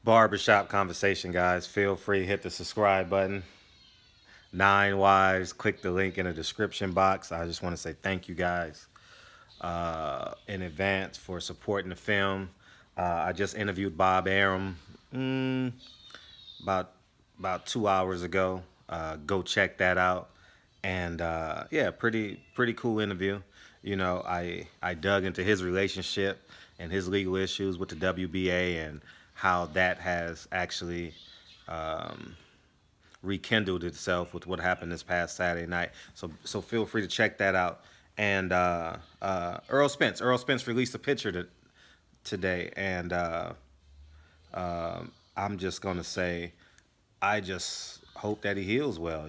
Barbershop conversation, guys. Feel free to hit the subscribe button. Nine Wives, click the link in the description box. I just want to say thank you guys in advance for supporting the film. I just interviewed Bob Arum about 2 hours ago. Go check that out. And yeah, pretty cool interview. I dug into his relationship and his legal issues with the WBA and how that has actually rekindled itself with what happened this past Saturday night. So feel free to check that out. And Errol Spence released a picture today, and I'm just gonna say, I just hope that he heals well.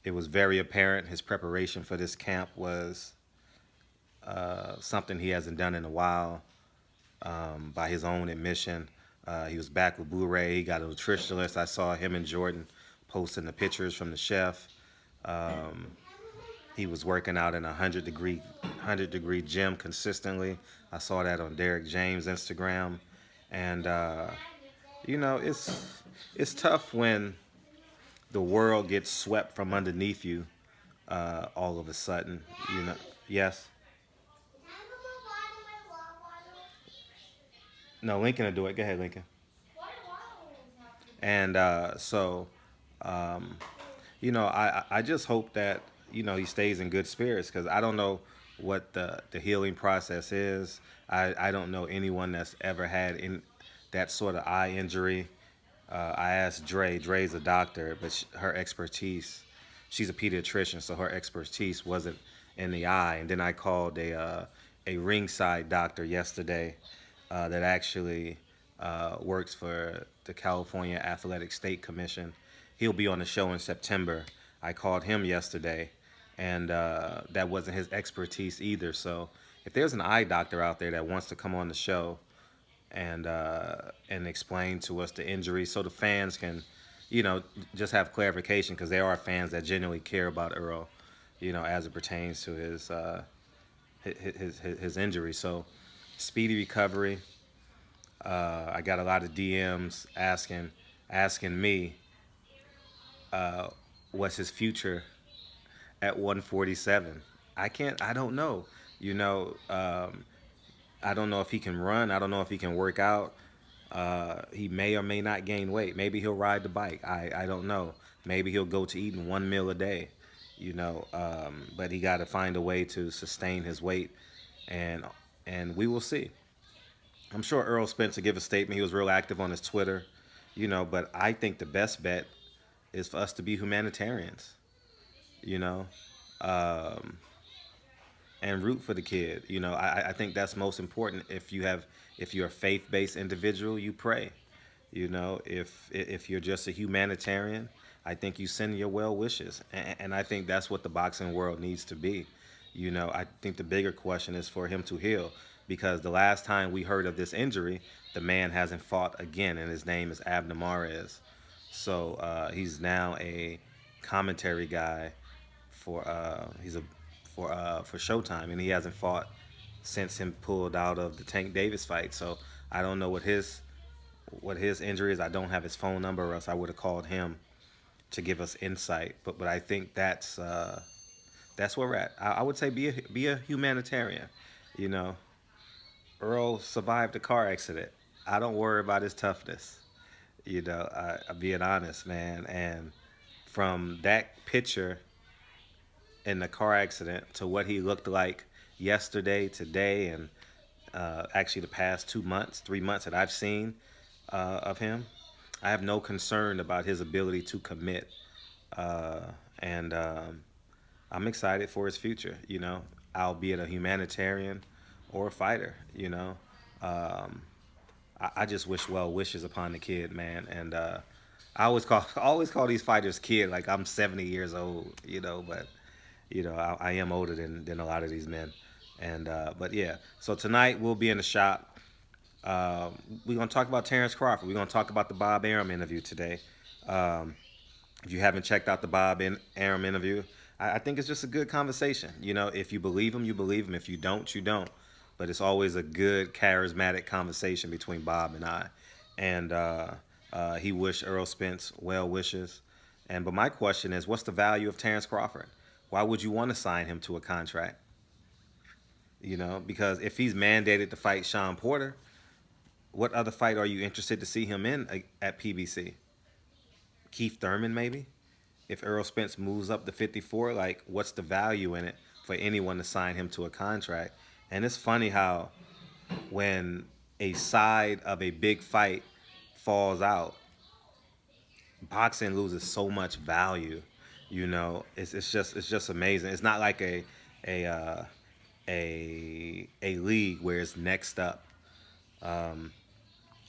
It was very apparent his preparation for this camp was something he hasn't done in a while. By his own admission, he was back with Blu-ray. He got a nutritionist. I saw him and Jordan posting the pictures from the chef. He was working out in a 100-degree gym consistently. I saw that on Derek James' Instagram, and it's tough when the world gets swept from underneath you all of a sudden. Yes. No, Lincoln will do it. Go ahead, Lincoln. And I just hope that he stays in good spirits because I don't know what the healing process is. I don't know anyone that's ever had that sort of eye injury. I asked Dre. Dre's a doctor, but her expertise, she's a pediatrician, so her expertise wasn't in the eye. And then I called a ringside doctor yesterday that actually works for the California Athletic State Commission. He'll be on the show in September. I called him yesterday, and that wasn't his expertise either. So if there's an eye doctor out there that wants to come on the show and explain to us the injury, so the fans can, just have clarification, because there are fans that genuinely care about Earl, as it pertains to his injury. So speedy recovery. I got a lot of DMs asking me what's his future at 147. I don't know. You know, I don't know if he can run. I don't know if he can work out. He may or may not gain weight. Maybe he'll ride the bike. I don't know. Maybe he'll go to eating one meal a day. But he got to find a way to sustain his weight, and we will see. I'm sure Errol Spence will give a statement. He was real active on his Twitter, but I think the best bet is for us to be humanitarians, you know, um, and root for the kid. I think that's most important. If you're a faith-based individual, you pray. If you're just a humanitarian, I think you send your well wishes, and I think that's what the boxing world needs to be. I think the bigger question is for him to heal, because the last time we heard of this injury, the man hasn't fought again, and his name is Abner Mares. So he's now a commentary guy for Showtime, and he hasn't fought since him pulled out of the Tank Davis fight. So I don't know what his injury is. I don't have his phone number, or else I would have called him to give us insight. But I think that's where we're at. I would say be a humanitarian. You know, Earl survived a car accident. I don't worry about his toughness. I'm being honest, man. And from that picture in the car accident to what he looked like yesterday, today, and actually the past 2 months, 3 months that I've seen of him, I have no concern about his ability to commit. Uh, and I'm excited for his future, albeit a humanitarian or a fighter. I just wish well wishes upon the kid, man. And I always call these fighters kid, like I'm 70 years old, but I am older than a lot of these men. And but yeah, so tonight we'll be in the shop. We're gonna talk about Terrence Crawford. We're gonna talk about the Bob Arum interview today. Um, if you haven't checked out the Arum interview, I think it's just a good conversation. If you believe him, you believe him. If you don't, you don't. but it's always a good, charismatic conversation between Bob and I. And he wished Earl Spence well wishes. And but my question is, what's the value of Terrence Crawford? Why would you want to sign him to a contract? Because if he's mandated to fight Sean Porter, what other fight are you interested to see him in at PBC? Keith Thurman, maybe? If Errol Spence moves up to 54, like, what's the value in it for anyone to sign him to a contract? And it's funny how when a side of a big fight falls out, boxing loses so much value. It's just amazing. It's not like a a league where it's next up.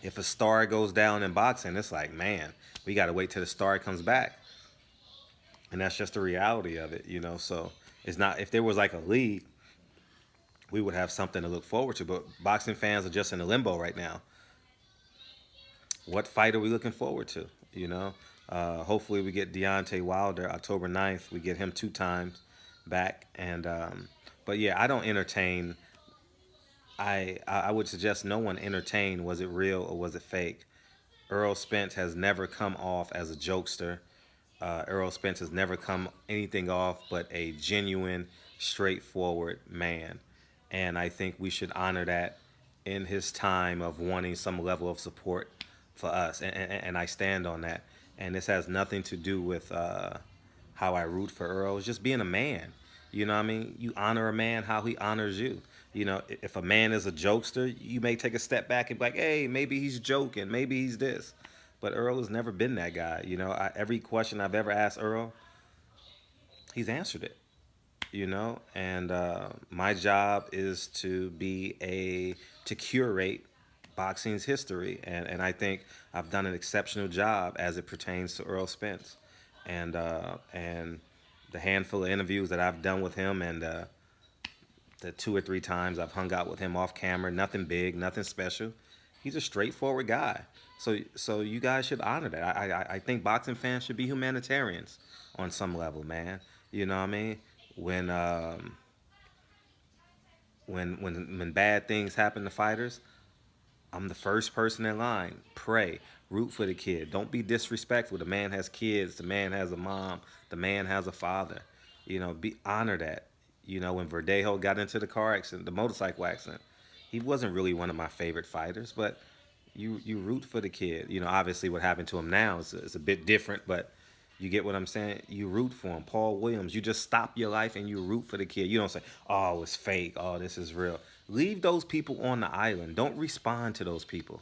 If a star goes down in boxing, it's like, man, we got to wait till the star comes back, and that's just the reality of it. So it's not, if there was like a league, we would have something to look forward to. But boxing fans are just in a limbo right now. What fight are we looking forward to? Hopefully we get Deontay Wilder October 9th. We get him 2 times back, and but yeah, I don't entertain. I would suggest no one entertain, was it real or was it fake. Errol Spence has never come off as a jokester. Errol Spence has never come anything off but a genuine, straightforward man. And I think we should honor that in his time of wanting some level of support for us. And I stand on that. And this has nothing to do with how I root for Earl. It's just being a man. You know what I mean? You honor a man how he honors you. If a man is a jokester, you may take a step back and be like, hey, maybe he's joking. Maybe he's this. But Earl has never been that guy. Every question I've ever asked Earl, he's answered it. And my job is to curate boxing's history, and I think I've done an exceptional job as it pertains to Earl Spence, and the handful of interviews that I've done with him, and the 2 or 3 times I've hung out with him off camera, nothing big, nothing special. He's a straightforward guy. So you guys should honor that. I think boxing fans should be humanitarians on some level, man. You know what I mean? When when bad things happen to fighters, I'm the first person in line. Pray, root for the kid. Don't be disrespectful. The man has kids. The man has a mom. The man has a father. Honor that. When Verdejo got into the car accident, the motorcycle accident, he wasn't really one of my favorite fighters, but you root for the kid. Obviously what happened to him now is a bit different, but you get what I'm saying? You root for him. Paul Williams, you just stop your life and you root for the kid. You don't say, oh, it's fake. Oh, this is real. Leave those people on the island. Don't respond to those people.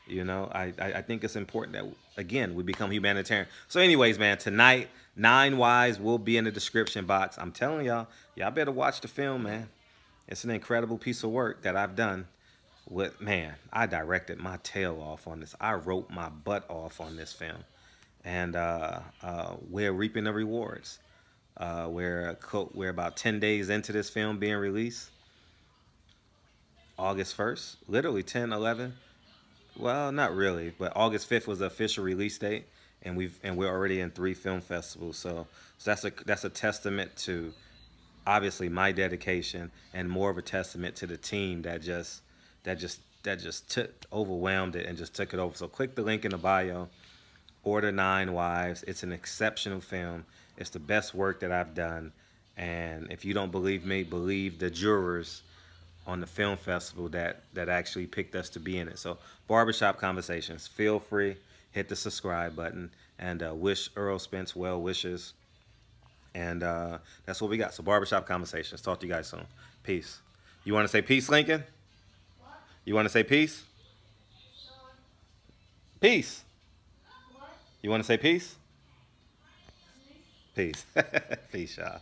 I think it's important that, again, we become humanitarian. So anyways, man, tonight, 9 Wives will be in the description box. I'm telling y'all better watch the film, man. It's an incredible piece of work that I've done. Man, I directed my tail off on this. I wrote my butt off on this film. And we're reaping the rewards. We're about 10 days into this film being released. August 1st, literally 10, 11. Well, not really, but August 5th was the official release date, and we're already in 3 film festivals. So that's a testament to, obviously, my dedication, and more of a testament to the team that just overwhelmed it and just took it over. So click the link in the bio. Order 9 Wives. It's an exceptional film. It's the best work that I've done. And if you don't believe me, believe the jurors on the film festival that actually picked us to be in it. So Barbershop Conversations. Feel free. Hit the subscribe button. And wish Earl Spence well wishes. And that's what we got. So Barbershop Conversations. Talk to you guys soon. Peace. You want to say peace, Lincoln? What? You want to say peace? Peace. You want to say peace? Peace. Peace, y'all.